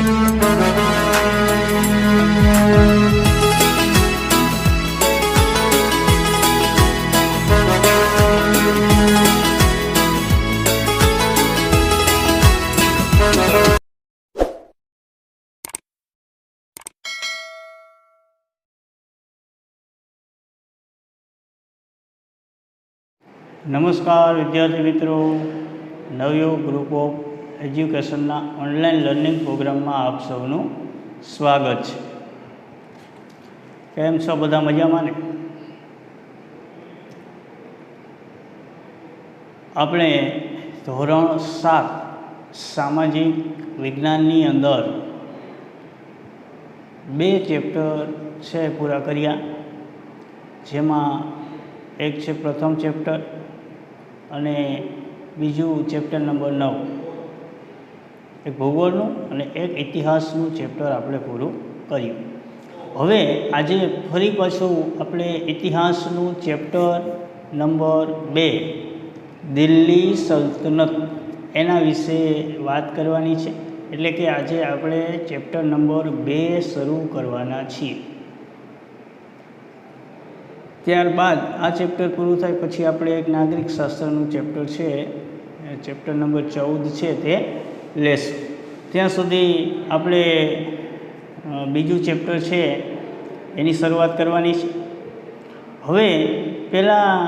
નમસ્કાર વિદ્યાર્થી મિત્રો, નવયુગ ગ્રુપ ઓફ એજ્યુકેશનના ઓનલાઈન લર્નિંગ પ્રોગ્રામમાં આપ સૌનું સ્વાગત છે. કેમ છો બધા? મજામાં ને? આપણે ધોરણ 7 સામાજિક વિજ્ઞાનની અંદર 2 ચેપ્ટર છે પૂરા કર્યા, જેમાં એક છે પ્રથમ ચેપ્ટર અને બીજું ચેપ્ટર નંબર 9, એક ભૂગોળનું અને એક ઇતિહાસનું ચેપ્ટર આપણે પૂરું કર્યું. હવે આજે ફરી પાછું આપણે ઇતિહાસનું ચેપ્ટર નંબર 2 દિલ્હી સલ્તનત એના વિશે વાત કરવાની છે. એટલે કે આજે આપણે ચેપ્ટર નંબર 2 શરૂ કરવાના છીએ. ત્યારબાદ આ ચેપ્ટર પૂરું થાય પછી આપણે એક નાગરિક શાસ્ત્રનું ચેપ્ટર છે, ચેપ્ટર નંબર 14 છે તે લેશું. ત્યાં સુધી આપણે બીજું ચેપ્ટર છે એની શરૂઆત કરવાની છે. હવે પહેલાં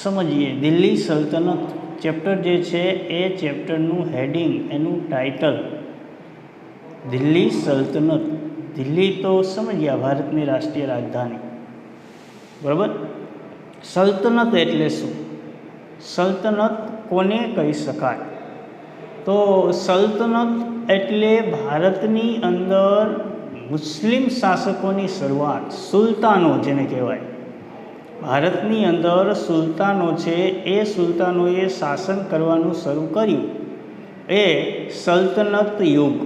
સમજીએ દિલ્હી સલ્તનત ચેપ્ટર જે છે એ ચેપ્ટરનું હેડિંગ, એનું ટાઇટલ દિલ્હી સલ્તનત. દિલ્હી તો સમજ્યા, ભારતની રાષ્ટ્રીય રાજધાની, બરાબર. સલ્તનત એટલે શું? સલ્તનત કોને કહી શકાય? તો સલ્તનત એટલે ભારતની અંદર મુસ્લિમ શાસકોની શરૂઆત, સુલતાનો જેને કહેવાય. ભારતની અંદર સુલતાનો છે, એ સુલતાનોએ શાસન કરવાનું શરૂ કર્યું, એ સલ્તનત યુગ.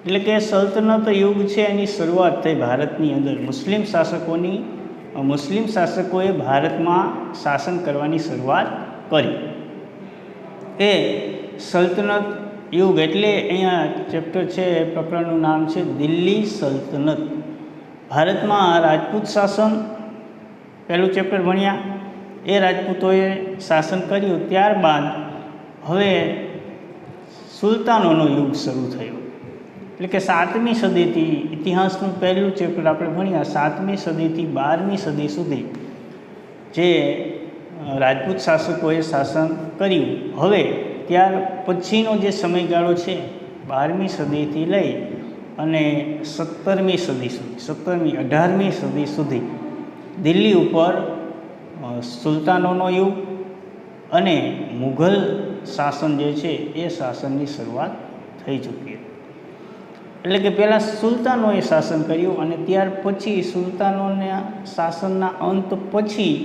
એટલે કે સલ્તનત યુગ છે એની શરૂઆત થઈ ભારતની અંદર. મુસ્લિમ શાસકોએ ભારતમાં શાસન કરવાની શરૂઆત કરી, એ સલ્તનત યુગ. એટલે અહીંયા ચેપ્ટર છે, પ્રકરણનું નામ છે દિલ્હી સલ્તનત. ભારતમાં રાજપૂત શાસન પહેલું ચેપ્ટર ભણ્યા, એ રાજપૂતોએ શાસન કર્યું. ત્યારબાદ હવે સુલતાનોનો યુગ શરૂ થયો. એટલે કે 7મી સદીથી, ઇતિહાસનું પહેલું ચેપ્ટર આપણે ભણ્યા, 7મી સદીથી 12મી સદી સુધી જે રાજપૂત શાસકોએ શાસન કર્યું. હવે ત્યાર પછીનો જે સમયગાળો છે 12મી સદીથી લઈ અને 17મી સદી સુધી, 18મી સદી સુધી દિલ્હી ઉપર સુલતાનોનો યુગ અને મુઘલ શાસન જે છે એ શાસનની શરૂઆત થઈ ચૂકી હતી. એટલે કે પહેલાં સુલતાનોએ શાસન કર્યું અને ત્યાર પછી સુલતાનોના શાસનના અંત પછી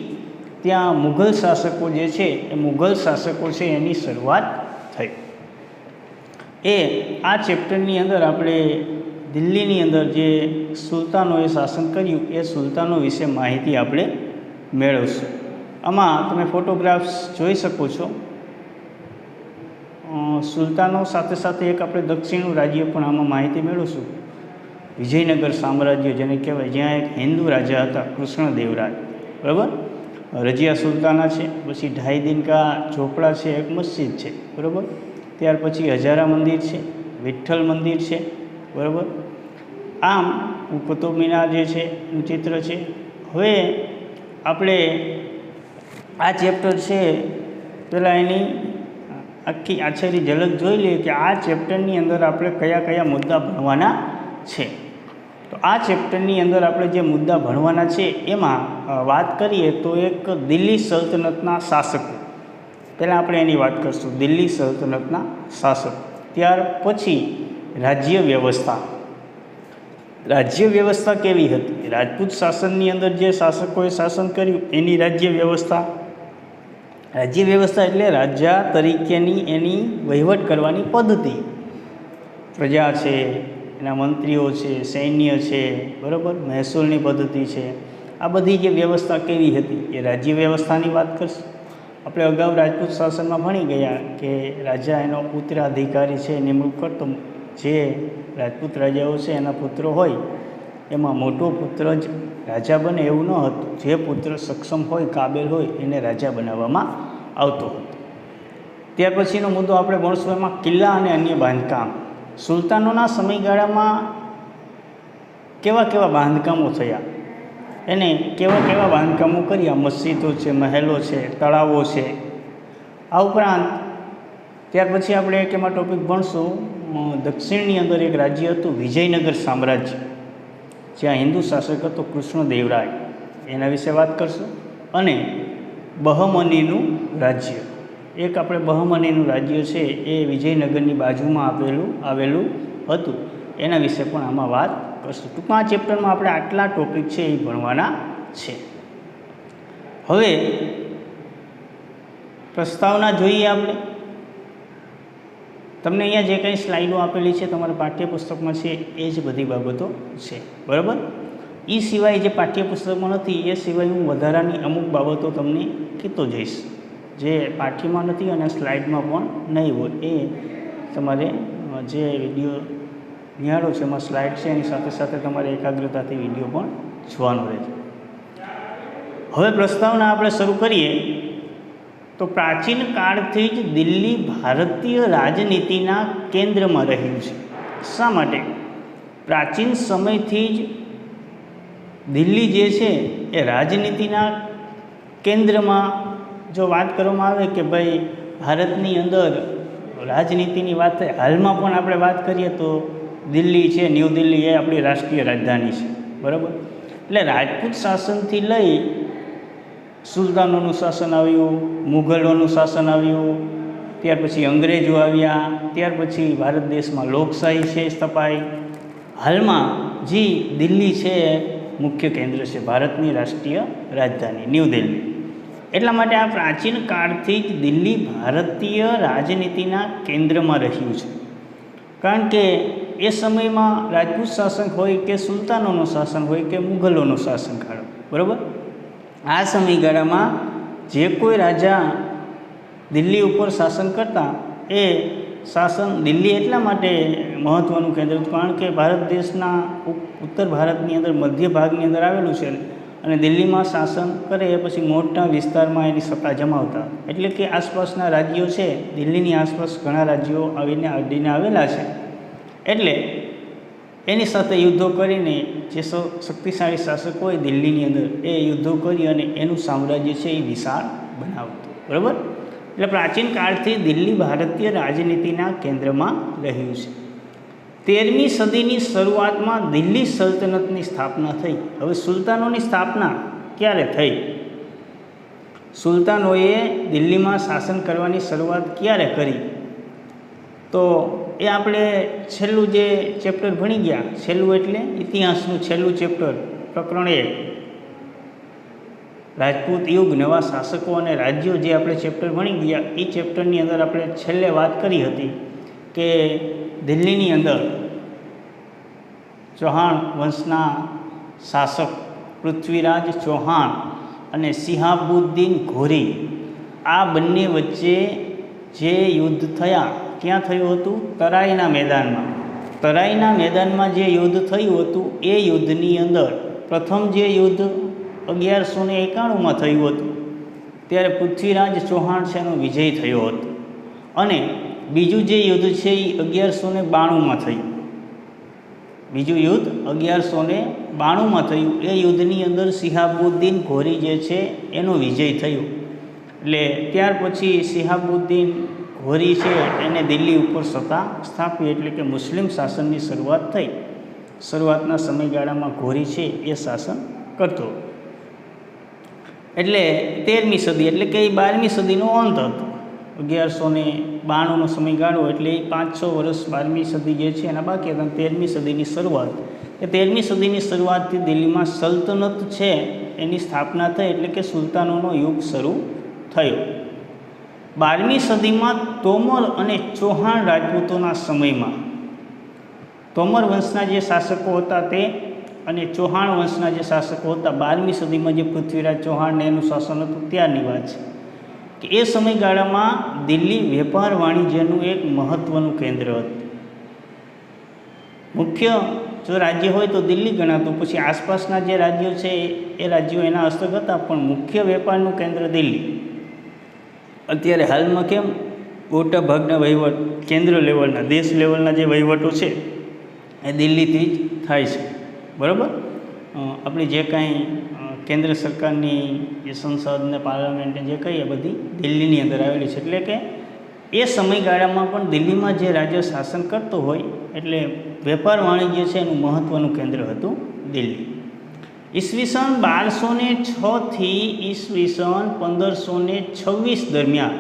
ત્યાં મુઘલ શાસકો જે છે એ મુઘલ શાસકો છે એની શરૂઆત થઈ. એ આ ચેપ્ટરની અંદર આપણે દિલ્હીની અંદર જે સુલતાનોએ શાસન કર્યું એ સુલતાનો વિશે માહિતી આપણે મેળવશું. આમાં તમે ફોટોગ્રાફ્સ જોઈ શકો છો. સુલતાનો સાથે સાથે એક આપણે દક્ષિણનું રાજ્ય પણ આમાં માહિતી મેળવશું, વિજયનગર સામ્રાજ્ય જેને કહેવાય, જ્યાં એક હિન્દુ રાજા હતા કૃષ્ણદેવરાય, બરાબર. રજિયા સુલતાના છે, પછી ઢાઈ દિનકા ઝોપડા છે, એક મસ્જિદ છે, બરાબર. ત્યાર પછી હજારા મંદિર છે, વિઠ્ઠલ મંદિર છે, બરાબર. આમ કુતુબ મિનાર જે છે એનું ચિત્ર છે. હવે આપણે આ ચેપ્ટર છે પહેલાં એની આખી આછેરી ઝલક જોઈ લઈએ કે આ ચેપ્ટરની અંદર આપણે કયા કયા મુદ્દા ભણવાના છે. તો આ ચેપ્ટરની અંદર આપણે જે મુદ્દા ભણવાના છે એમાં વાત કરીએ તો એક દિલ્હી સલ્તનતના શાસકો, પહેલાં આપણે એની વાત કરીશું, દિલ્હી સલ્તનતના શાસકો. ત્યાર પછી રાજ્ય વ્યવસ્થા. રાજ્ય વ્યવસ્થા કેવી હતી? રાજપૂત શાસનની અંદર જે શાસકોએ શાસન કર્યું એની રાજ્ય વ્યવસ્થા. રાજ્ય વ્યવસ્થા એટલે રાજા તરીકેની એની વહીવટ કરવાની પદ્ધતિ. પ્રજા છે, એના મંત્રીઓ છે, સૈન્ય છે, બરાબર, મહેસૂલની પદ્ધતિ છે. આ બધી જે વ્યવસ્થા કેવી હતી એ રાજ્ય વ્યવસ્થાની વાત કરશું. આપણે અગાઉ રાજપૂત શાસનમાં ભણી ગયા કે રાજા એનો ઉત્તરાધિકારી છે નિમણૂક કરતો, જે રાજપૂત રાજાઓ છે એના પુત્રો હોય એમાં મોટો પુત્ર જ રાજા બને એવું ન હતું. જે પુત્ર સક્ષમ હોય, કાબેલ હોય એને રાજા બનાવવામાં આવતો હતો. ત્યાર પછીનો મુદ્દો આપણે ભણશું એમાં કિલ્લા અને અન્ય બાંધકામ. સુલતાનોના સમયગાળામાં કેવા કેવા બાંધકામો થયા, એને કેવા કેવા બાંધકામો કર્યા, મસ્જિદો છે, મહેલો છે, તળાવો છે. આ ઉપરાંત ત્યાર પછી આપણે એક એમાં ટૉપિક ભણશું, દક્ષિણની અંદર એક રાજ્ય હતું વિજયનગર સામ્રાજ્ય, જ્યાં હિન્દુ શાસક હતો કૃષ્ણદેવરાય, એના વિશે વાત કરશું. અને બહમનીનું રાજ્ય, એક આપણે બહમનીનું રાજ્ય છે એ વિજયનગરની બાજુમાં આવેલું હતું, એના વિશે પણ આમાં વાત કરશું. ટૂંકમાં આ ચેપ્ટરમાં આપણે આટલા ટૉપિક છે એ ભણવાના છે. હવે પ્રસ્તાવના જોઈએ આપણે. તમને અહીંયા જે કંઈ સ્લાઇડો આપેલી છે તમારા પાઠ્યપુસ્તકમાં છે એ જ બધી બાબતો છે, બરાબર. એ સિવાય જે પાઠ્યપુસ્તકમાં નથી એ સિવાય હું વધારાની અમુક બાબતો તમને કહેતો જઈશ, જે પાઠ્યમાં નથી અને સ્લાઇડમાં પણ નહીં હોય. એ તમારે જે વિડીયો નિહાળો છે એમાં સ્લાઇડ છે, એની સાથે સાથે તમારે એકાગ્રતાથી વિડીયો પણ જોવાનો રહેશે. હવે પ્રસ્તાવના આપણે શરૂ કરીએ તો પ્રાચીન કાળથી જ દિલ્હી ભારતીય રાજનીતિના કેન્દ્રમાં રહ્યું છે. શા માટે? પ્રાચીન સમયથી જ દિલ્હી જે છે એ રાજનીતિના કેન્દ્રમાં, જો વાત કરવામાં આવે કે ભાઈ ભારતની અંદર રાજનીતિની વાત થાય, હાલમાં પણ આપણે વાત કરીએ તો દિલ્હી છે, ન્યૂ દિલ્હી એ આપણી રાષ્ટ્રીય રાજધાની છે, બરાબર. એટલે રાજપૂત શાસનથી લઈ સુલતાનોનું શાસન આવ્યું, મુઘલોનું શાસન આવ્યું, ત્યાર પછી અંગ્રેજો આવ્યા, ત્યાર પછી ભારત દેશમાં લોકશાહી છે સ્થપાઈ. હાલમાં જે દિલ્હી છે મુખ્ય કેન્દ્ર છે, ભારતની રાષ્ટ્રીય રાજધાની ન્યૂ દિલ્હી. એટલા માટે આ પ્રાચીન કાળથી જ દિલ્હી ભારતીય રાજનીતિના કેન્દ્રમાં રહ્યું છે. કારણ કે એ સમયમાં રાજપૂત શાસન હોય કે સુલતાનોનું શાસન હોય કે મુઘલોનું શાસનકાળ, બરાબર. આ સમયગાળામાં જે કોઈ રાજા દિલ્હી ઉપર શાસન કરતા, એ શાસન દિલ્હી એટલા માટે મહત્ત્વનું કેન્દ્ર હતું કારણ કે ભારત દેશના ઉત્તર ભારતની અંદર મધ્ય ભાગની અંદર આવેલું છે અને દિલ્હીમાં શાસન કરે એ પછી મોટા વિસ્તારમાં એની સત્તા જમાવતા. એટલે કે આસપાસના રાજ્યો છે, દિલ્હીની આસપાસ ઘણા રાજ્યો આવીને અડીને આવેલા છે. એટલે એની સાથે યુદ્ધો કરીને જે શક્તિશાળી શાસક હોય દિલ્હીની અંદર, એ યુદ્ધો કરી અને એનું સામ્રાજ્ય છે એ વિશાળ બનાવતું, બરાબર. એટલે પ્રાચીન કાળથી દિલ્હી ભારતીય રાજનીતિના કેન્દ્રમાં રહ્યું છે. 13મી સદીની શરૂઆતમાં દિલ્હી સલ્તનતની સ્થાપના થઈ. હવે સુલતાનોની સ્થાપના ક્યારે થઈ? સુલતાનોએ દિલ્હીમાં શાસન કરવાની શરૂઆત ક્યારે કરી? તો એ આપણે છેલ્લું જે ચેપ્ટર ભણી ગયા, છેલ્લું એટલે ઇતિહાસનું છેલ્લું ચેપ્ટર, પ્રકરણ 1 રાજપૂત યુગ, નવા શાસકો અને રાજ્યો, જે આપણે ચેપ્ટર ભણી ગયા એ ચેપ્ટરની અંદર આપણે છેલ્લે વાત કરી હતી કે દિલ્હીની અંદર ચૌહાણ વંશના શાસક પૃથ્વીરાજ ચૌહાણ અને શિહાબુદ્દીન ઘોરી, આ બંને વચ્ચે જે યુદ્ધ થયા, ક્યાં થયું હતું? તરાઈના મેદાનમાં. તરાઈના મેદાનમાં જે યુદ્ધ થયું હતું એ યુદ્ધની અંદર પ્રથમ જે યુદ્ધ 1191માં થયું હતું, ત્યારે પૃથ્વીરાજ ચૌહાણ છે એનો વિજય થયો હતો. અને બીજું જે યુદ્ધ છે એ 1192માં થયું. બીજું યુદ્ધ 1192માં થયું. એ યુદ્ધની અંદર શિહાબુદ્દીન ઘોરી જે છે એનો વિજય થયો. એટલે ત્યાર પછી શિહાબુદ્દીન ઘોરી છે એને દિલ્હી ઉપર સત્તા સ્થાપી, એટલે કે મુસ્લિમ શાસનની શરૂઆત થઈ. શરૂઆતના સમયગાળામાં ઘોરી છે એ શાસન કરતો. એટલે 13મી સદી એટલે કે 12મી સદીનો અંત હતો. 1192નો સમયગાળો એટલે 500 વર્ષ 12મી સદી જે છે એના બાકી હતા. 13મી સદીની શરૂઆત, એ 13મી સદીની શરૂઆતથી દિલ્હીમાં સલ્તનત છે એની સ્થાપના થઈ, એટલે કે સુલતાનોનો યુગ શરૂ થયો. 12મી સદીમાં તોમર અને ચૌહાણ રાજપૂતોના સમયમાં, તોમર વંશના જે શાસકો હતા તે અને ચૌહાણ વંશના જે શાસકો હતા, 12મી સદીમાં જે પૃથ્વીરાજ ચૌહાણને એનું શાસન હતું ત્યારની વાત છે કે એ સમયગાળામાં દિલ્હી વેપાર વાણિજ્યનું એક મહત્ત્વનું કેન્દ્ર હતું. મુખ્ય જો રાજ્ય હોય તો દિલ્હી ગણાતું, પછી આસપાસના જે રાજ્યો છે એ રાજ્યો એના હસ્તક હતા, પણ મુખ્ય વેપારનું કેન્દ્ર દિલ્હી. અત્યારે હાલમાં કેમ મોટા ભાગના વહીવટ કેન્દ્ર લેવલના, દેશ લેવલના જે વહીવટો છે એ દિલ્હીથી જ થાય છે, બરાબર. આપણી જે કાંઈ કેન્દ્ર સરકારની જે સંસદ ને પાર્લામેન્ટ જે કહીએ બધી દિલ્હીની અંદર આવેલી છે. એટલે કે એ સમયગાળામાં પણ દિલ્હીમાં જે રાજ્ય શાસન કરતો હોય એટલે વેપાર વાણિજ્ય છે એનું મહત્ત્વનું કેન્દ્ર હતું દિલ્હી. ઈસવીસન 1206થી ઈસવીસન 1526 દરમિયાન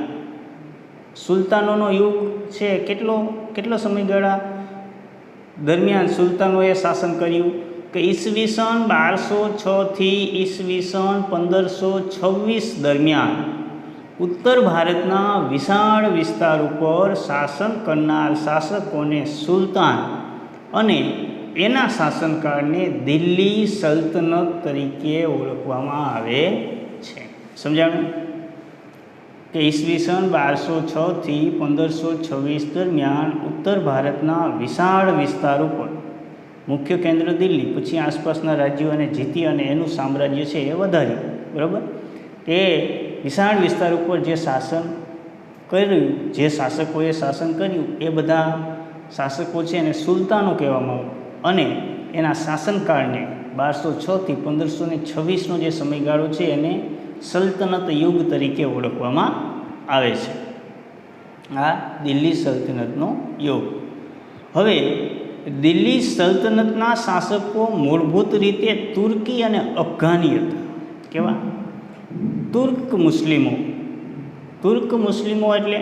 સુલતાનોનો યુગ છે. કેટલો સમયગાળા દરમિયાન સુલતાનોએ શાસન કર્યું કે ઈસવીસન 1206થી ઈસવીસન 1526 દરમિયાન ઉત્તર ભારતના વિશાળ વિસ્તાર ઉપર શાસન કરનાર શાસકોને સુલતાન અને એના શાસનકાળને દિલ્હી સલ્તનત તરીકે ઓળખવામાં આવે છે. સમજાણું કે ઈસવીસન 1206થી 1526 દરમિયાન ઉત્તર ભારતના વિશાળ વિસ્તાર ઉપર મુખ્ય કેન્દ્ર દિલ્હી, પછી આસપાસના રાજ્યોને જીતી અને એનું સામ્રાજ્ય છે એ વધાર્યું, બરાબર. એ વિશાળ વિસ્તાર ઉપર જે શાસન કર્યું, જે શાસકોએ શાસન કર્યું એ બધા શાસકો છે એને સુલતાનો કહેવામાં આવે, અને એના શાસનકાળને 1206થી 1526નો જે સમયગાળો છે એને સલ્તનત યુગ તરીકે ઓળખવામાં આવે છે. આ દિલ્હી સલ્તનતનો યુગ. હવે દિલ્હી સલ્તનતના શાસકો મૂળભૂત રીતે તુર્કી અને અફઘાની હતા. કેવા? તુર્ક મુસ્લિમો એટલે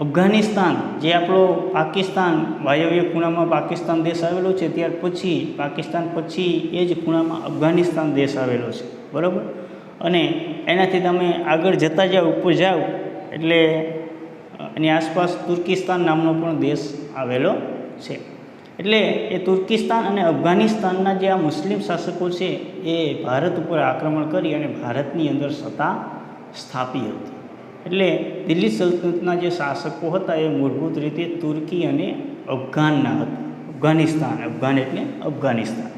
અફઘાનિસ્તાન, જે આપણો પાકિસ્તાન વાયવ્ય ખૂણામાં પાકિસ્તાન દેશ આવેલો છે, ત્યાર પછી પાકિસ્તાન પછી એ જ ખૂણામાં અફઘાનિસ્તાન દેશ આવેલો છે, બરાબર. અને એનાથી તમે આગળ જતા જાઓ, ઉપર જાઓ એટલે એની આસપાસ તુર્કિસ્તાન નામનો પણ દેશ આવેલો છે. એટલે એ તુર્કિસ્તાન અને અફઘાનિસ્તાનના જે આ મુસ્લિમ શાસકો છે એ ભારત ઉપર આક્રમણ કરી અને ભારતની અંદર સત્તા સ્થાપી હતી. એટલે દિલ્હી સલ્તનતના જે શાસકો હતા એ મૂળભૂત રીતે તુર્કી અને અફઘાનના હતા. અફઘાન એટલે અફઘાનિસ્તાન.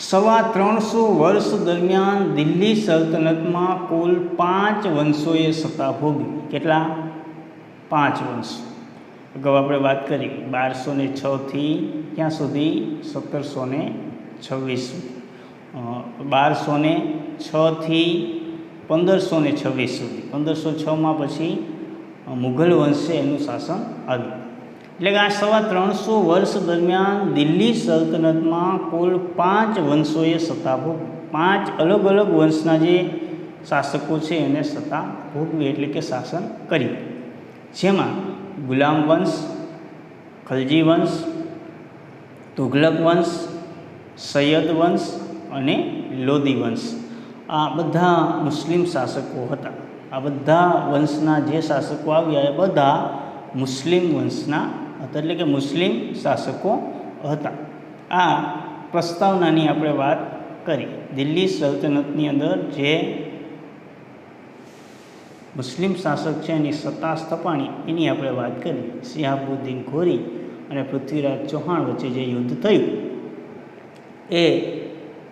350 વર્ષ દરમિયાન દિલ્હી સલ્તનતમાં કુલ 5 વંશોએ સત્તા ભોગવી. કેટલા? 5 વંશો. અગાઉ આપણે વાત કરી 1206થી ક્યાં સુધી? 1726 સુધી. 1206થી 1526 સુધી. 1506માં પછી મુઘલ વંશ છે એનું શાસન આવ્યું. એટલે કે આ 350 વર્ષ દરમિયાન દિલ્હી સલ્તનતમાં કુલ 5 વંશોએ સત્તા ભોગવી. 5 અલગ અલગ વંશના જે શાસકો છે એને સત્તા ભોગવી, એટલે કે શાસન કર્યું. જેમાં ગુલામ વંશ, ખલજી વંશ, તુઘલક વંશ, સૈયદ વંશ અને લોદી વંશ, આ બધા મુસ્લિમ શાસકો હતા. આ બધા વંશના જે શાસકો આવ્યા એ બધા મુસ્લિમ વંશના હતા, એટલે કે મુસ્લિમ શાસકો હતા. આ પ્રસ્તાવનાની આપણે વાત કરી. દિલ્હી સલ્તનતની અંદર જે મુસ્લિમ શાસક છે એની સત્તા સ્થપાણી એની આપણે વાત કરી. શિહાબુદ્દીન ઘોરી અને પૃથ્વીરાજ ચૌહાણ વચ્ચે જે યુદ્ધ થયું એ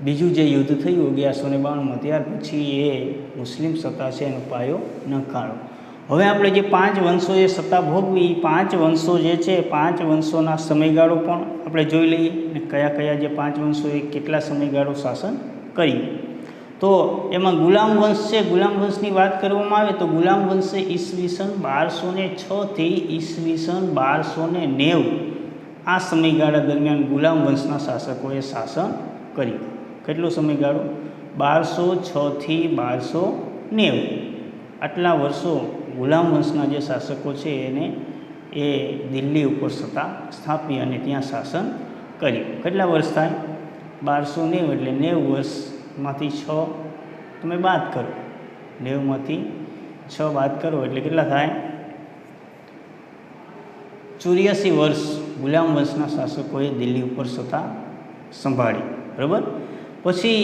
બીજું જે યુદ્ધ થયું 1192માં, ત્યાર પછી એ મુસ્લિમ સત્તા છે એનો પાયો નખાયો. હવે આપણે જે 5 વંશોએ સત્તા ભોગવી, 5 વંશો જે છે 5 વંશોના સમયગાળો પણ આપણે જોઈ લઈએ અને કયા કયા જે 5 વંશોએ કેટલા સમયગાળો શાસન કર્યું. તો એમાં ગુલામ વંશ છે. ગુલામ વંશની વાત કરવામાં આવે તો ગુલામ વંશે ઈસવીસન 1206થી ઈસવીસન 1290 આ સમયગાળા દરમિયાન ગુલામ વંશના શાસકોએ શાસન કર્યું. કેટલો સમયગાળો? 1206થી 1290. આટલા વર્ષો ગુલામ વંશના જે શાસકો છે એને એ દિલ્હી ઉપર સત્તા સ્થાપી અને ત્યાં શાસન કર્યું. કેટલા વર્ષ થાય? 1290 એટલે 90 વર્ષમાંથી 6 તમે બાદ કરો. 90માંથી 6 બાદ કરો એટલે કેટલા થાય? 84 વર્ષ ગુલામ વંશના શાસકોએ દિલ્હી ઉપર સત્તા સંભાળી, બરાબર. પછી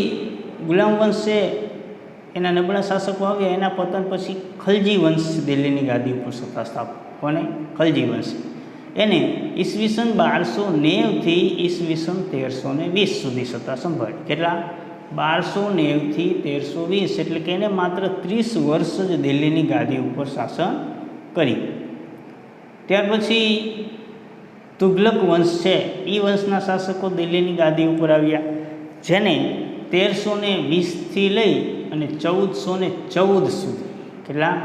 ગુલામ વંશ છે એના નબળા શાસકો આવ્યા, એના પતન પછી ખલજી વંશ દિલ્હીની ગાદી ઉપર સત્તા સ્થાપી. કોને? ખલજી વંશ. એને ઈસવીસન 1290થી ઈસવીસન 1320 સુધી સત્તા સંભાળી. કેટલા? 1290થી 1320, એટલે કે એને માત્ર 30 વર્ષ જ દિલ્હીની ગાદી ઉપર શાસન કર્યું. ત્યાર પછી તુગલક વંશ છે, એ વંશના શાસકો દિલ્હીની ગાદી ઉપર આવ્યા, જેને 1320થી લઈ અને 1414 સુધી, કેટલા?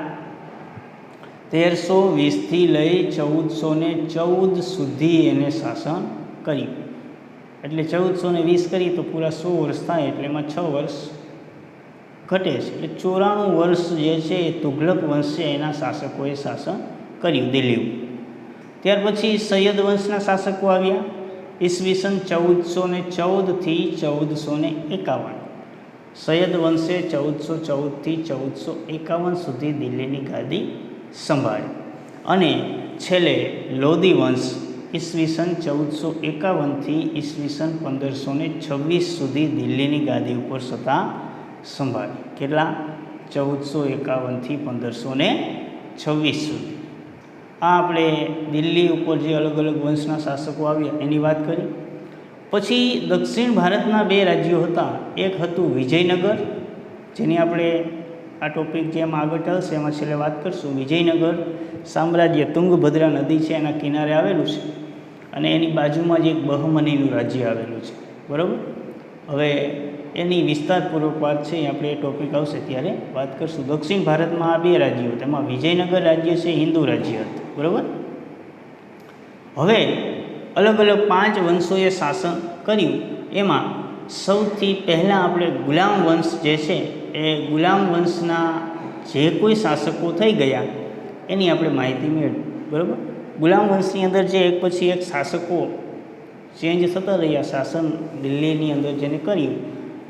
1320થી લઈ 1414 સુધી એને શાસન કર્યું. એટલે 1420 કરી તો પૂરા 100 વર્ષ થાય, એટલે એમાં 6 વર્ષ ઘટે છે. એટલે 94 વર્ષ જે છે એ તુગલક વંશ છે એના શાસકોએ શાસન કર્યું દિલ્હી ઉપર. ત્યાર પછી સૈયદ વંશના શાસકો આવ્યા, ઈસવીસન 1414થી 1451. સૈયદ વંશે 1414થી 1451 સુધી દિલ્હીની ગાદી સંભાળી. અને છેલ્લે લોધી વંશ ઈસવીસન 1451થી ઈસવીસન 1526 સુધી દિલ્હીની ગાદી ઉપર સત્તા સંભાળી. કેટલા? 1451થી 1526 સુધી. આ આપણે દિલ્હી ઉપર જે અલગ અલગ વંશના શાસકો આવ્યા એની વાત કરી. પછી દક્ષિણ ભારતના 2 રાજ્યો હતા. એક હતું વિજયનગર, જેની આપણે આ ટોપિક જેમ આગળ ચાલશે એમાં છેલ્લે વાત કરશું. વિજયનગર સામ્રાજ્ય તુંગભદ્રા નદી છે એના કિનારે આવેલું છે, અને એની બાજુમાં જ એક બહમનીનું રાજ્ય આવેલું છે. બરાબર? હવે એની વિસ્તારપૂર્વક વાત છે એ આપણે એ ટોપિક આવશે ત્યારે વાત કરશું. દક્ષિણ ભારતમાં આ 2 રાજ્યો, તેમાં વિજયનગર રાજ્ય છે હિન્દુ રાજ્ય હતું. બરાબર? હવે અલગ અલગ 5 વંશોએ શાસન કર્યું. એમાં સૌથી પહેલાં આપણે ગુલામ વંશ જે છે એ ગુલામ વંશના જે કોઈ શાસકો થઈ ગયા એની આપણે માહિતી મેળવી. બરાબર? ગુલામ વંશની અંદર જે એક પછી એક શાસકો ચેન્જ થતા રહ્યા, શાસન દિલ્હીની અંદર જેને કર્યું,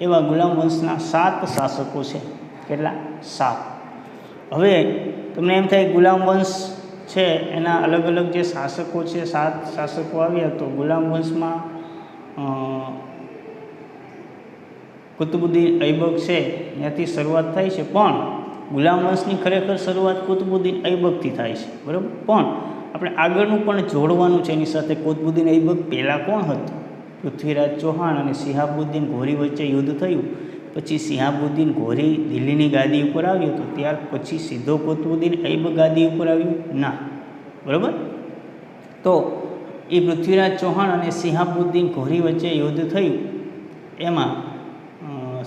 એવા ગુલામ વંશના 7 શાસકો છે. કેટલા? 7. હવે તમને એમ થાય ગુલામ વંશ છે એના અલગ અલગ જે શાસકો છે, 7 શાસકો આવ્યા, તો ગુલામ વંશમાં કુતુબુદ્દીન ઐબક છે ત્યાંથી શરૂઆત થાય છે. પણ ગુલામ વંશની ખરેખર શરૂઆત કુતુબુદ્દીન ઐબકથી થાય છે. બરાબર? પણ આપણે આગળનું પણ જોડવાનું છે એની સાથે. કુતુબુદ્દીન ઐબક પહેલાં કોણ હતું? પૃથ્વીરાજ ચૌહાણ અને સિહાબુદ્દીન ઘોરી વચ્ચે યુદ્ધ થયું, પછી સિહાબુદ્દીન ઘોરી દિલ્હીની ગાદી ઉપર આવ્યો હતો, ત્યાર પછી સીધો કુતુબુદ્દીન ઐબક ગાદી ઉપર આવ્યો? ના. બરાબર? તો એ પૃથ્વીરાજ ચૌહાણ અને સિહાબુદ્દીન ઘોરી વચ્ચે યુદ્ધ થયું, એમાં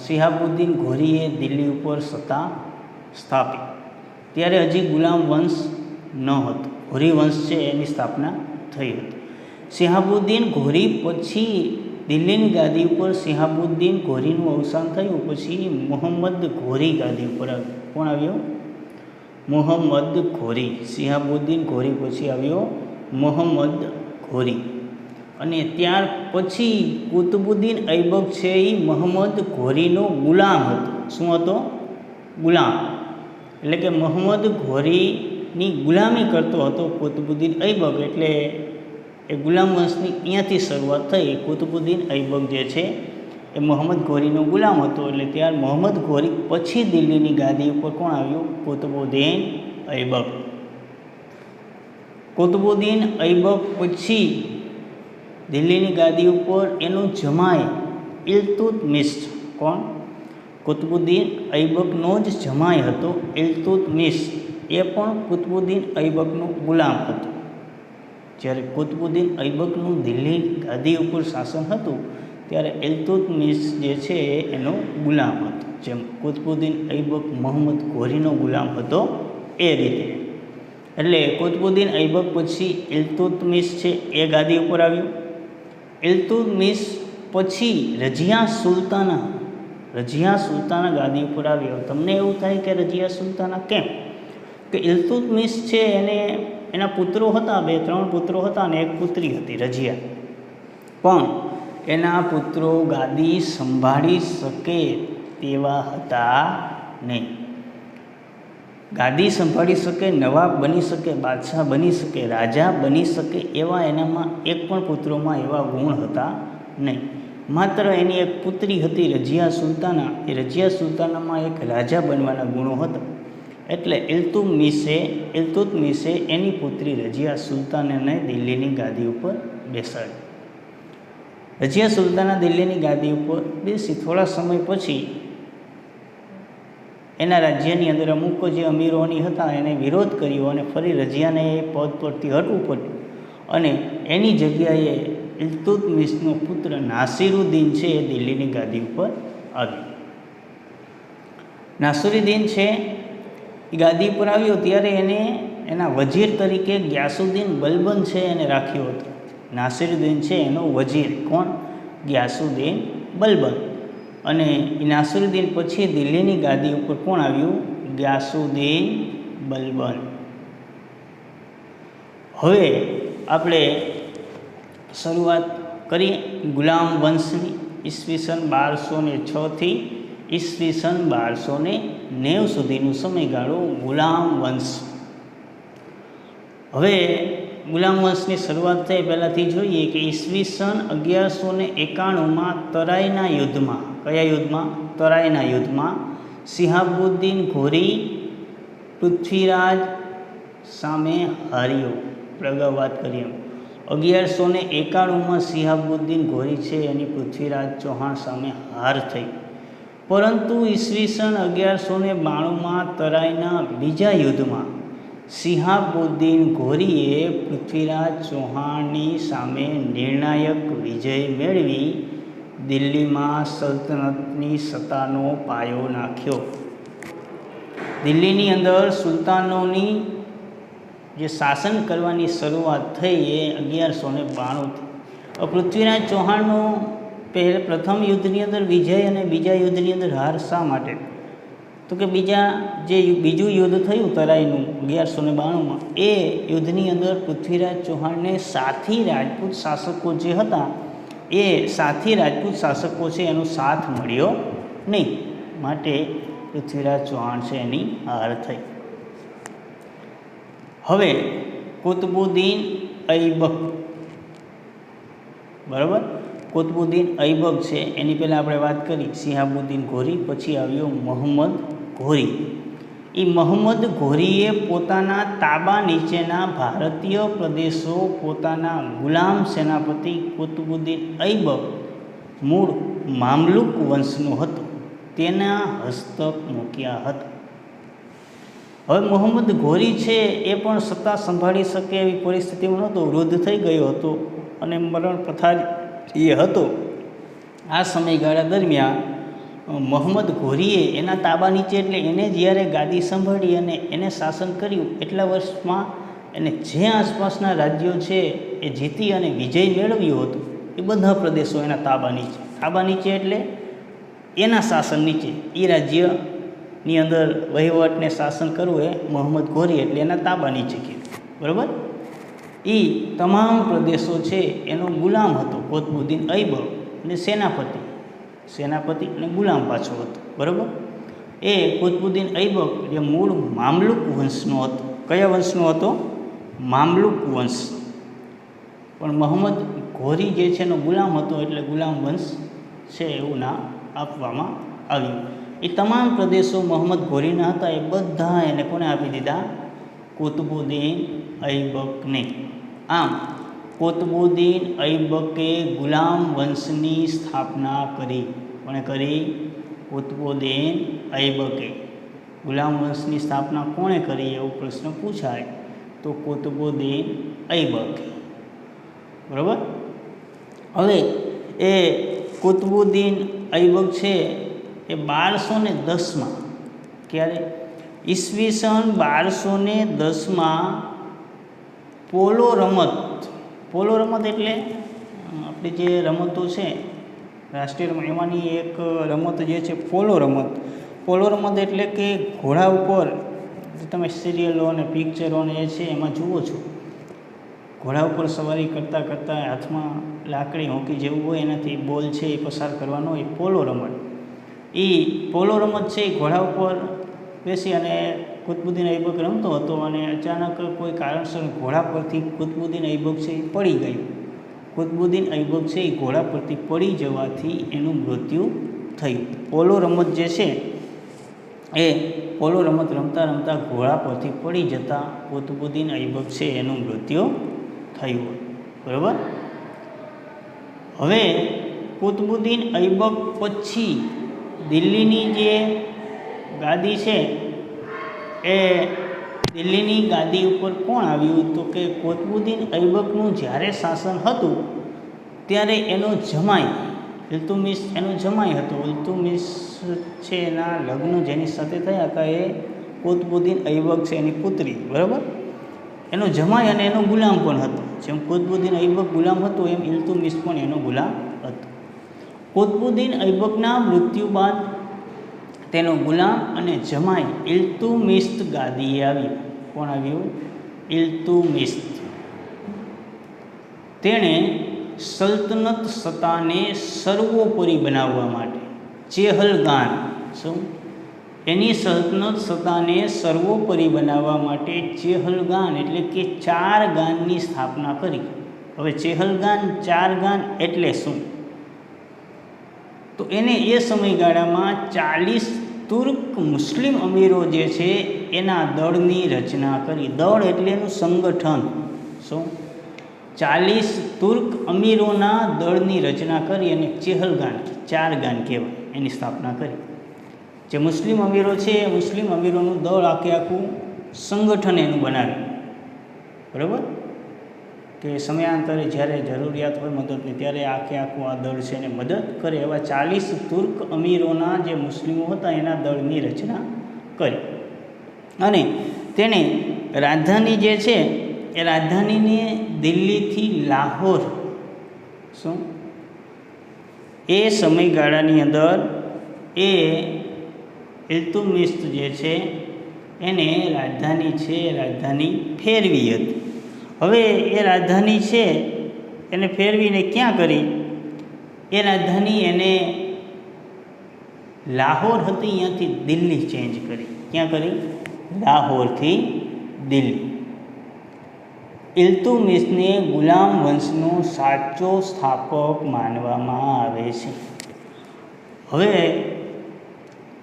સિહાબુદ્દીન ઘોરીએ દિલ્હી ઉપર સત્તા સ્થાપી. ત્યારે હજી ગુલામ વંશ ન હતો, ઘોરી વંશ છે એની સ્થાપના થઈ હતી. સિહાબુદ્દીન ઘોરી પછી દિલ્હીની ગાદી ઉપર સિહાબુદ્દીન ઘોરીનું અવસાન થયું, પછી મોહમ્મદ ઘોરી ગાદી ઉપર આવ્યો. કોણ આવ્યો? મોહમ્મદ ઘોરી. સિહાબુદ્દીન ઘોરી પછી આવ્યો મોહમ્મદ ઘોરી. અને ત્યાર પછી કુતુબુદ્દીન ઐબક છે એ મોહમ્મદ ઘોરીનો ગુલામ હતો. શું હતો? ગુલામ. એટલે કે મોહમ્મદ ઘોરીની ગુલામી કરતો હતો કુતુબુદ્દીન ઐબક. એટલે એ ગુલામ વંશની અહીંયાથી શરૂઆત થઈ. કુતુબુદ્દીન ઐબક જે છે એ મોહમ્મદ ઘોરીનો ગુલામ હતો. એટલે ત્યાર મોહમ્મદ ઘોરી પછી દિલ્હીની ગાદી ઉપર કોણ આવ્યું? કુતુબુદ્દીન ઐબક. કુતુબુદ્દીન ઐબક પછી દિલ્હીની ગાદી ઉપર એનો જમાઈ ઇલ્તુત્મિશ. કોણ? કુતુબુદ્દીન ઐબકનો જ જમાઈ હતો ઇલ્તુત્મિશ. એ પણ કુતુબુદ્દીન ઐબકનો ગુલામ હતો. જ્યારે કુતુબુદ્દીન ઐબકનું દિલ્હી ગાદી ઉપર શાસન હતું ત્યારે ઇલ્તુત્મિશ જે છે એનો ગુલામ હતો. જેમ કુતુબુદ્દીન ઐબક મોહમ્મદ ઘોરીનો ગુલામ હતો એ રીતે. એટલે કુતુબુદ્દીન ઐબક પછી ઇલ્તુત્મિશ છે એ ગાદી ઉપર આવ્યો. ઇલ્તુત્મિશ પછી રઝિયા સુલતાના ગાદી ઉપર આવ્યો. તમને એવું થાય કે રઝિયા સુલતાના કેમ? કે ઇલ્તુત્મિશ છે એના પુત્રો હતા, 2-3 પુત્રો હતા અને એક પુત્રી હતી રઝિયા. પણ એના પુત્રો ગાદી સંભાળી શકે તેવા હતા નહીં. ગાદી સંભાળી શકે, નવાબ બની શકે, બાદશાહ બની શકે, રાજા બની શકે એવા એનામાં એક પણ પુત્રોમાં એવા ગુણ હતા નહીં. માત્ર એની એક પુત્રી હતી રઝિયા સુલતાના. એ રઝિયા સુલતાનામાં એક રાજા બનવાના ગુણો હતા. એટલે ઇલ્તુત્મિશે એની પુત્રી રજિયા સુલતાનને દિલ્હીની ગાદી ઉપર બેસાડી. રજિયા સુલતાના દિલ્હીની ગાદી ઉપર બેસી થોડા સમય પછી એના રાજ્યની અંદર અમુક જે અમીરોની હતા એને વિરોધ કર્યો અને ફરી રજિયાને એ પદ પરથી હટવું પડ્યું અને એની જગ્યાએ ઇલ્તુત્મિશનો પુત્ર નાસિરુદ્દીન છે એ દિલ્હીની ગાદી ઉપર આવ્યો. નાસિરુદ્દીન છે એ ગાદી ઉપર આવ્યો ત્યારે એને એના વજીર તરીકે ગ્યાસુદ્દીન બલબન છે એને રાખ્યો હતો. નાસિરુદ્દીન છે એનો વજીર કોણ? ગ્યાસુદ્દીન બલબન. અને એ નાસિરુદ્દીન પછી દિલ્હીની ગાદી ઉપર કોણ આવ્યું? ગ્યાસુદ્દીન બલબન. હવે આપણે શરૂઆત કરીએ ગુલામ વંશની. ઈસવીસન 1206થી ઈસવીસન 1290 સુધીનો સમયગાળો ગુલામ વંશ. હવે ગુલામ વંશની શરૂઆત થઈ પહેલાંથી જોઈએ કે ઈસવીસન 1191માં તરાઈના યુદ્ધમાં, કયા યુદ્ધમાં? તરાઈના યુદ્ધમાં શિહાબુદ્દીન ઘોરી પૃથ્વીરાજ સામે હાર્યો. અગાઉ વાત કરીએ 1191માં શિહાબુદ્દીન ઘોરી છે એની પૃથ્વીરાજ ચૌહાણ સામે હાર થઈ. પરંતુ ઈસવીસન 1192માં તરાઈના બીજા યુદ્ધમાં શિહાબુદ્દીન ઘોરીએ પૃથ્વીરાજ ચૌહાણની સામે નિર્ણાયક વિજય મેળવી દિલ્હીમાં સલ્તનતની સત્તાનો પાયો નાખ્યો. દિલ્હીની અંદર સુલતાનોની જે શાસન કરવાની શરૂઆત થઈ એ 1192થી. પૃથ્વીરાજ ચૌહાણનો પ્રથમ યુદ્ધની અંદર વિજય અને બીજા યુદ્ધની અંદર હાર શા માટે? તો કે બીજું યુદ્ધ થયું તરાઈનું 1192માં, એ યુદ્ધની અંદર પૃથ્વીરાજ ચૌહાણને સાથી રાજપૂત શાસકો જે હતા એ સાથી રાજપૂત શાસકો છે એનો સાથ મળ્યો નહીં, માટે પૃથ્વીરાજ ચૌહાણ છે એની હાર થઈ. હવે કુતબુદ્દીન ઐબક, બરાબર, કુતબુદ્દીન ઐબક છે એની પહેલાં આપણે વાત કરી શિહાબુદ્દીન ઘોરી, પછી આવ્યો મોહમ્મદ ઘોરી. એ મોહમ્મદ ઘોરીએ પોતાના તાબા નીચેના ભારતીય પ્રદેશો પોતાના ગુલામ સેનાપતિ કુતબુદ્દીન ઐબક મૂળ મામલુક વંશનો હતો તેના હસ્તક મૂક્યા હતા. હવે મોહમ્મદ ઘોરી છે એ પણ સત્તા સંભાળી શકે એવી પરિસ્થિતિમાં નહોતો, વૃદ્ધ થઈ ગયો હતો અને મરણ પથારી એ હતો. આ સમયગાળા દરમિયાન મોહમ્મદ ઘોરીએ એના તાબા નીચે, એટલે એને જ્યારે ગાદી સંભાળી અને એને શાસન કર્યું એટલા વર્ષમાં એને જે આસપાસના રાજ્યો છે એ જીતી અને વિજય મેળવ્યો હતો એ બધા પ્રદેશો એના તાબા નીચે એટલે એના શાસન નીચે એ રાજ્યની અંદર વહીવટને શાસન કરવું એ મોહમ્મદ ઘોરી એટલે એના તાબા નીચે કીધું, બરાબર. એ તમામ પ્રદેશો છે એનો ગુલામ હતો કુતબુદ્દીન ઐબક, અને સેનાપતિ અને ગુલામ પાછો હતો, બરાબર. એ કુતબુદ્દીન ઐબક જે મૂળ મામલુક વંશનો હતો. કયા વંશનો હતો? મામલુક વંશ. પણ મોહમ્મદ ઘોરી જે છે એનો ગુલામ હતો એટલે ગુલામ વંશ છે એવું નામ આપવામાં આવ્યું. એ તમામ પ્રદેશો મોહમ્મદ ઘોરીના હતા એ બધા એને કોને આપી દીધા? કુતબુદ્દીન ઐબકને. આમ કુતબુદ્દીન ઐબકે ગુલામ વંશની સ્થાપના કરી. કોણે કરી? કુતબુદ્દીન ઐબકે. ગુલામ વંશની સ્થાપના કોણે કરી એવો પ્રશ્ન પૂછાય તો કુતબુદ્દીન ઐબકે, બરાબર. હવે એ કુતબુદ્દીન ઐબક છે એ 1210માં, ક્યારે? ઈસવીસન 1210માં પોલો રમત એટલે આપણી જે રમતો છે રાષ્ટ્રીય રમત, એમાંની એક રમત જે છે પોલો રમત એટલે કે ઘોડા ઉપર તમે સિરિયલો અને પિક્ચરો ને એ છે એમાં જુઓ છો, ઘોડા ઉપર સવારી કરતાં કરતાં હાથમાં લાકડી હોકી જેવું હોય એનાથી બોલ છે એ પસાર કરવાનો એ પોલો રમત. એ પોલો રમત છે એ ઘોડા ઉપર બેસી અને કુતબુદ્દીન ઐબક રમતો હતો અને અચાનક કોઈ કારણસર ઘોડા પરથી કુતબુદ્દીન ઐબક છે એ પડી ગયું. કુતબુદ્દીન ઐબક છે એ ઘોડા પરથી પડી જવાથી એનું મૃત્યુ થયું. પોલો રમત જે છે એ પોલો રમત રમતા રમતા ઘોડા પરથી પડી જતાં કુતુબુદ્દીન ઐબક છે એનું મૃત્યુ થયું. બરાબર. હવે કુતુબુદ્દીન ઐબક પછી દિલ્હીની જે ગાદી છે એ દિલ્હીની ગાદી ઉપર કોણ આવ્યું? તો કે કુતુબુદ્દીન ઐબકનું જ્યારે શાસન હતું ત્યારે એનો જમાઈ ઇલ્તુમિશ એનો જમાઈ હતો. ઇલ્તુમિશ છે એના લગ્ન જેની સાથે થયા હતા એ કુતુબુદ્દીન ઐબક છે એની પુત્રી. બરાબર. એનો જમાઈ અને એનો ગુલામ પણ હતો. જેમ કુતુબુદ્દીન ઐબક ગુલામ હતો એમ ઇલ્તુમિશ પણ એનો ગુલામ હતો. કુતુબુદ્દીન ઐબકના મૃત્યુ બાદ તેનો ગુલામ અને જમાઈ ઇલ્તુમિશ ગાદીએ આવ્યો. કોણ આવ્યું? ઇલ્તુમિશ. તેણે સલ્તનત સત્તાને સર્વોપરી બનાવવા માટે ચેહલગાન શું એની સલ્તનત સત્તાને સર્વોપરી બનાવવા માટે ચેહલગાન એટલે કે 4 ગાનની સ્થાપના કરી. હવે ચેહલગાન 4 ગાન એટલે શું? તો એને એ સમયગાળામાં 40 તુર્ક મુસ્લિમ અમીરો જે છે એના દળની રચના કરી. દળ એટલે એનું સંગઠન. શું? 40 તુર્ક અમીરોના દળની રચના કરી અને ચેહલગાન 4 ગાન કહેવાય એની સ્થાપના કરી. જે મુસ્લિમ અમીરો છે એ મુસ્લિમ અમીરોનું દળ આખું સંગઠન એનું બનાવ્યું. બરાબર. કે સમયાંતરે જ્યારે જરૂરિયાત હોય મદદની ત્યારે આખું આ દળ છે એને મદદ કરે. એવા 40 તુર્ક અમીરોના જે મુસ્લિમો હતા એના દળની રચના કરી અને તેણે રાજધાની જે છે એ રાજધાનીને દિલ્હીથી લાહોર શું એ સમયગાળાની અંદર એ ઇલ્તુમિશ જે છે એને રાજધાની ફેરવી હતી. હવે એ રાજધાની છે એને ફેરવીને ક્યાં કરી? એ રાજધાની એને લાહોર હતી અહીંયાથી દિલ્હી ચેન્જ કરી. ક્યાં કરી? લાહોરથી દિલ્હી. ઇલ્તુમિશને ગુલામ વંશનો સાચો સ્થાપક માનવામાં આવે છે. હવે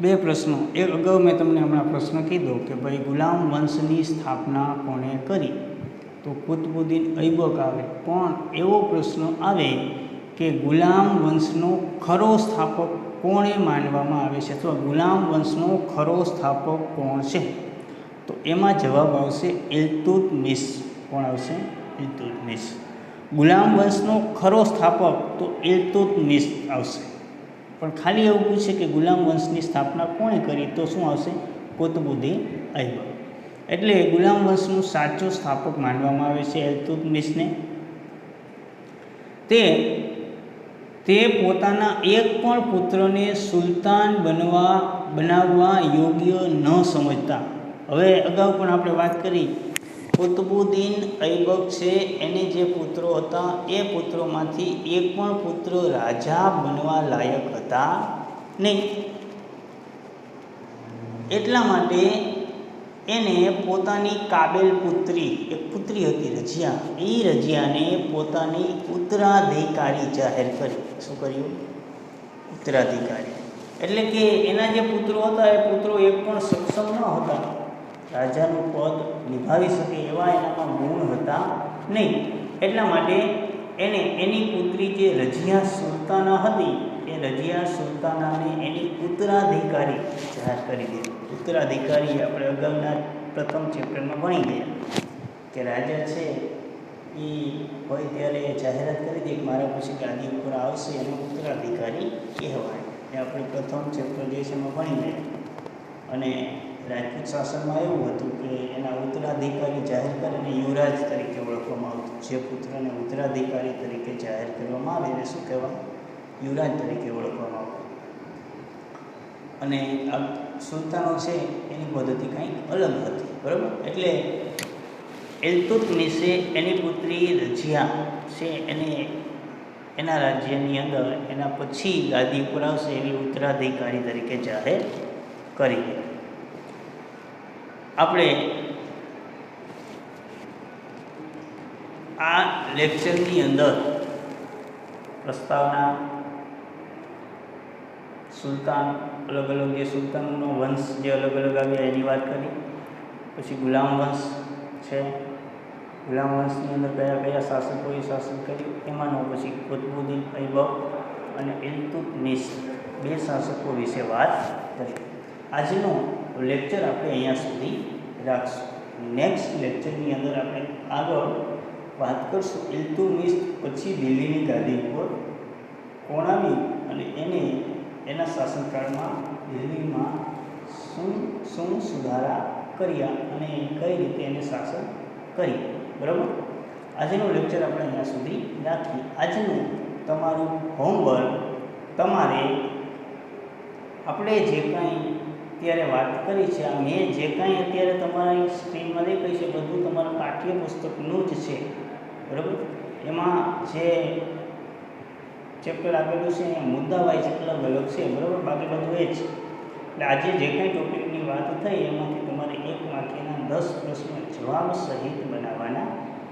2 પ્રશ્નો. એક અગાઉ મેં તમને હમણાં પ્રશ્ન કીધો કે ભાઈ ગુલામ વંશની સ્થાપના કોણે કરી? તો કુતુબુદ્દીન ઐબક આવે. પણ એવો પ્રશ્ન આવે કે ગુલામ વંશનો ખરો સ્થાપક કોણે માનવામાં આવે છે અથવા ગુલામ વંશનો ખરો સ્થાપક કોણ છે? તો એમાં જવાબ આવશે ઇલ્તુત્મિશ. કોણ આવશે? ઇલ્તુત્મિશ. ગુલામ વંશનો ખરો સ્થાપક તો ઇલ્તુત્મિશ આવશે. પણ ખાલી એવું પૂછે કે ગુલામ વંશની સ્થાપના કોણે કરી? તો શું આવશે? કુતુબુદ્દીન ઐબક. એટલે ગુલામ વંશનું સાચો સ્થાપક માનવામાં આવે છે ઇલ્તુત્મિશને. તે પોતાના એક પણ પુત્રને સુલતાન બનાવવા યોગ્ય ન સમજતા. હવે અગાઉ પણ આપણે વાત કરી કુતુબુદ્દીન ઐબક છે એને જે પુત્રો હતા એ પુત્રોમાંથી એક પણ પુત્ર રાજા બનવા લાયક હતા નહીં. એટલા માટે એને પોતાની કાબેલ પુત્રી એક પુત્રી હતી રજિયા, એ રજિયાને પોતાની ઉત્તરાધિકારી જાહેર કરી. શું કર્યું? ઉત્તરાધિકારી. એટલે કે એના જે પુત્રો હતા એ પુત્રો એક પણ સક્ષમ ન હતા, રાજાનું પદ નિભાવી શકે એવા એનામાં ગુણ હતા નહીં. એટલા માટે એને એની પુત્રી જે રજિયા સુલતાના હતી એ રજિયા સુલતાનાને એની ઉત્તરાધિકારી જાહેર કરી દીધી. ઉત્તરાધિકારી આપણે અગાઉના પ્રથમ ચેપ્ટરમાં ભણી ગયા કે રાજા છે એ હોય ત્યારે જાહેરાત કરી દે કે મારા પછી ગાદી ઉપર આવશે એનો ઉત્તરાધિકારી કહેવાય. એ આપણે પ્રથમ ચેપ્ટર જે છે એમાં ભણી ગયા. અને રાજપૂત શાસનમાં એવું હતું કે એના ઉત્તરાધિકારી જાહેર કરીને યુવરાજ તરીકે ઓળખવામાં આવતું. જે પુત્રને ઉત્તરાધિકારી તરીકે જાહેર કરવામાં આવે એને શું કહેવાય? યુવરાજ તરીકે ઓળખવામાં આવતું. અને આ સુલતાનો છે એની પદ્ધતિ કંઈક અલગ હતી. બરાબર. એટલે ઇલ્તુત્મિશે એની પુત્રી રજિયા છે એને એના રાજ્યની અંદર એના પછી ગાદી ઉપર આવશે એવી ઉત્તરાધિકારી તરીકે જાહેર કરી. આપણે આ લેક્ચરની અંદર પ્રસ્તાવના સુલતાન, અલગ અલગ જે સુલતાનનો વંશ જે અલગ અલગ આવ્યા એની વાત કરી. પછી ગુલામ વંશ છે, ગુલામ વંશની અંદર કયા કયા શાસકોએ શાસન કર્યું એમાંનો પછી કુતબુદ્દીન ઐબક અને ઇલ્તુત્મિશ બે શાસકો વિશે વાત કરી. આજનો લેક્ચર આપણે અહીંયા સુધી રાખશું. નેક્સ્ટ લેક્ચરની અંદર આપણે આગળ વાત કરશું ઇલ્તુત્મિશ પછી દિલ્હીની ગાદી ઉપર કોણ આવી અને એને એના શાસનકાળમાં દિલ્હીમાં શું સુધારા કર્યા અને કઈ રીતે એને શાસન કરી. બરાબર, આજનું લેક્ચર આપણે અહીંયા સુધી રાખીએ. આજનું તમારું હોમવર્ક તમારે આપણે જે કાંઈ અત્યારે વાત કરી છે, આ મેં જે કાંઈ અત્યારે તમારી સ્ક્રીનમાં દેખાય છે બધું તમારા પાઠ્યપુસ્તકનું જ છે. બરાબર, એમાં જે ચેપ્ટર આપેલું છે એ મુદ્દા વાઇઝ અલગ અલગ છે. બરાબર, બાકી બધું એ જ. એટલે આજે જે કાંઈ ટોપિકની વાત થઈ એમાંથી તમારે એક વાક્યના 10 પ્રશ્નો જવાબ સહિત બનાવવાના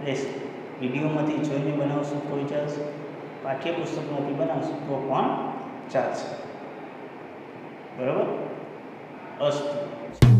રહેશે. વિડીયોમાંથી જોઈને બનાવશો તો ચાલશે, પાઠ્યપુસ્તકમાંથી બનાવશો તો પણ ચાલશે. બરાબર, અસ્તુ.